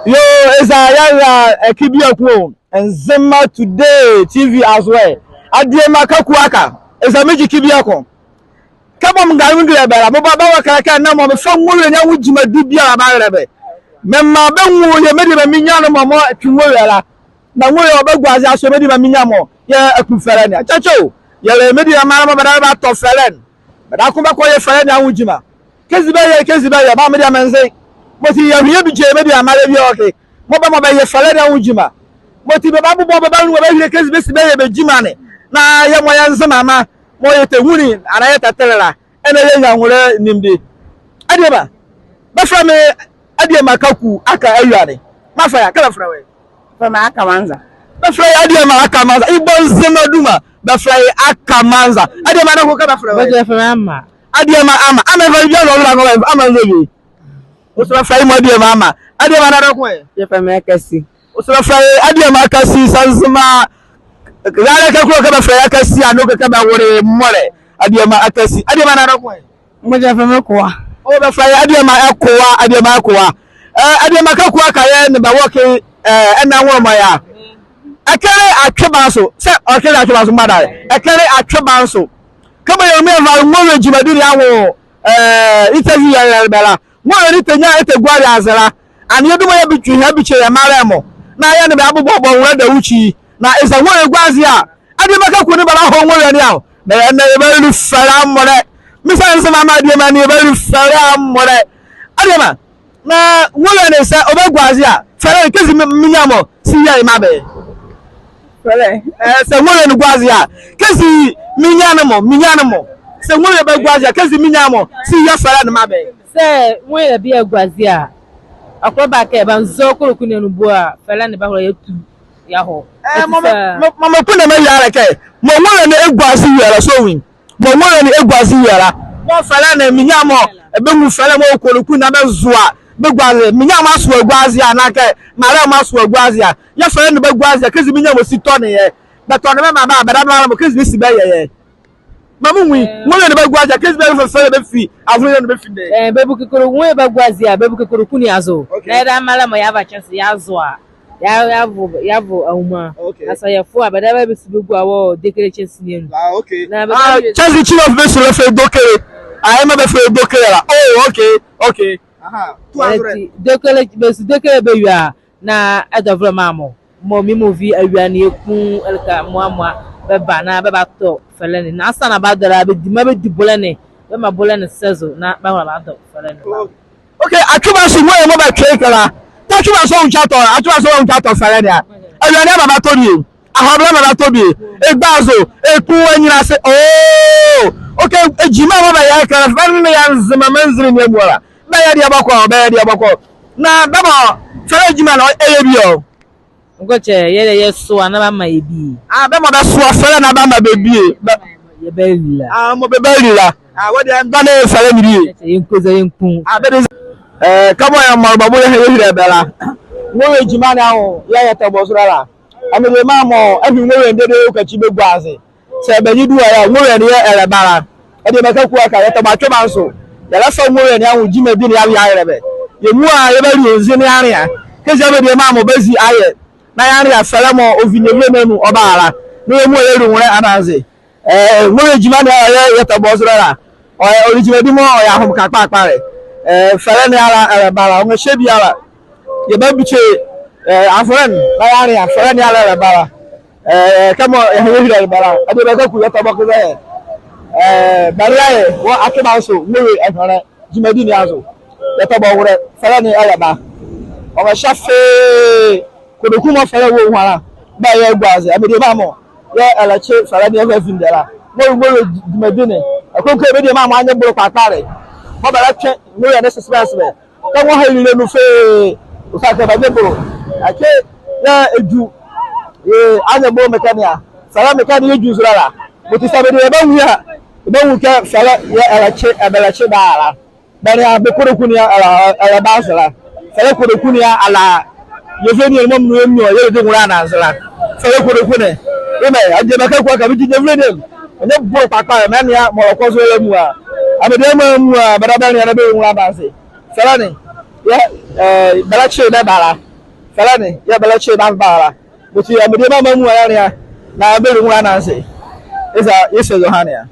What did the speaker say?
Yo, it's a Kibiaku and Nzema today TV as well. Adiema Kakuaka is a major Kibiako. Come on, Gavindu, Baba Kaka, number from Mullen, which you may do about it. Memma Bengu, you made a miniano more to Mulla. Now, Bagwas, I made a miniamo. Yeah, a Kuferania. Chacho, you're made a mamma, but I'm out of Feren. But I come back with a friend, Ujima. Kesibaya, Bamida Manze. But he have here be maybe a Malabi. Mobile by your Falada Ujima. But if Babu Boba will case Bessie Jimane. Now, young Nzema, more the winning, and I had a teller, and a young woman named Adiema. But from me, Adiema Kaku, Aka Ayani. Mafia, Calafra. From Akamanza. But fly Adiema Akamanza, it was Zema Duma, but fly Akamanza. Adiema no Calafra. Ama. Adiema Ama, I'm a very young, I'm a lady. Osura fly Adiema Ama. Adiema na kwa. Yefama kasi. Osura fly Adiema kasi Nzema. Gala ka kama fly kasi anoka kama wore mole. Adiema akasi. Adiema na kwa. Moja fama kwa. O ba fly Adiema akwa, Adiema akwa. Adiema ka kwa kaya ne ba woke na nwoma ya. Akere atwebanso. Se akere atwebanso mada. Akere atwebanso. Kama yo me va nwoma jimadiri awo interview ya bela. Mo ni tenya ete gwari azara ani eduma ya bitwi ha biche ya maremo na ya ne be abobbo wura da uchi na isa wo egwazi a ade maka ku ni bala ho wo ya ni a na e be lu fara more misa Nzema ma ade ma ni e be lu fara more ade ma na wo ya ne se obegwazi a fara kezi minyamo si ya imabe Fele. se wo ya ni gwazi a kezi minyano se wo ya be gwazi a kezi minyamo si ya fara ni mabe Se mwe bi egwazi a akroba ka ba nzo koroku ne nubu a fela ne ba ho yetu ya ho mama kuna me yara ke mo mo ne egwazi yara so win mo ne egwazi yara mo fela na minyamo ebe mu fela mo koroku na bezoa begwazi minyamo aso egwazi anaka mara mo aso egwazi a ya fela ne begwazi kezi minyamo si to ne ye beto ne ma ba bada ma mo kezi si be ye mamu wi mo ne begwazi kezi be fela be fi afro ne be fi de bebu kekoro mwe bagwazi a bebu kekoro kuni azo na da mala mo ya ba chance ya zo a ya vo ahuma asa ya fo abada ba be sibegu awo dekere chance ni okay na chance chief of base le fe dokere I ma be fe dokere la okay aha 200 dekere be su dekere be wi na adavro mamo mo mi mo vi awia na ekun elka moamwa be ba na be ba to fele ni na asa na ba dara be di ma be di bolane be ma bolane sezo na ba wa ba to fele ni okay atuba so mo e mo ba twekala atuba so unchato fele ni a awia na baba to ni ahobla baba to bi egbazo eku anyira se okay ejima mo ba ya kala fele ni ya Nzema manziri ni emuara ba ya dia bakọ na baba fele ejima na eye bi o ngoche ye so na ba ma ebi be mo ba so fele na ba ma bebi ye belila mo be belila what they done fele ni bi yenkoza yenkun be kamo ya mo babo ye hire bela wo ejima na ho ya tabo surala amede ma mo afi wo ndede ukachi begwaze se be ni duwa ya wo ni elebara e de meka ku aka ya tabo atwa nso ya la fa wo ni awu jima bi ni ya irebe ye mu a ye ba ri ozi ni area kezi be de ma mo bezi aye na ya area fele mo ovinyewe menu obaara no ye mu ye ru nwere anaze wo ejima na ya tabo surala original di mo ya hom ka pa re fere ni ala bala o shebi ala ye ba biche afren na yare ya fere ni ala bala kamo ya hira bala ade ba ku yata ba ko ze balaye wo akeba so wewe ehore jimadi ni azo yata ba wure fere ni ala ba o ma shafe ko do kuma fere wo hwara ba ye gwaze amede ba mo ye ala che fere ni e findela mo jimadi ni akonko ebe de ma mo anye buru papare mo bala twe no ya necessary be ka mo ha ile no fe o sa ka ba debo ake ya eju anye bo mekania sala mekania eju surala mo ti sabe de ba wu ya be wu ka sala ya alache abalache ba ala bari abekoro kuni ala ba sala sala ko de kuni ala ye fe ni mo mu emi o ye de ngura na sala sala ko de kuni e me anje meka ko ka bi je vle dem ne bo papa me ne mo ko so le mu a abede mu a baraba ne na be nwura ba se sala ni ya balache na bala fela ni ya bela che na bara buti ya mede mama mu ya ne na be ru ananse isa yeso yohania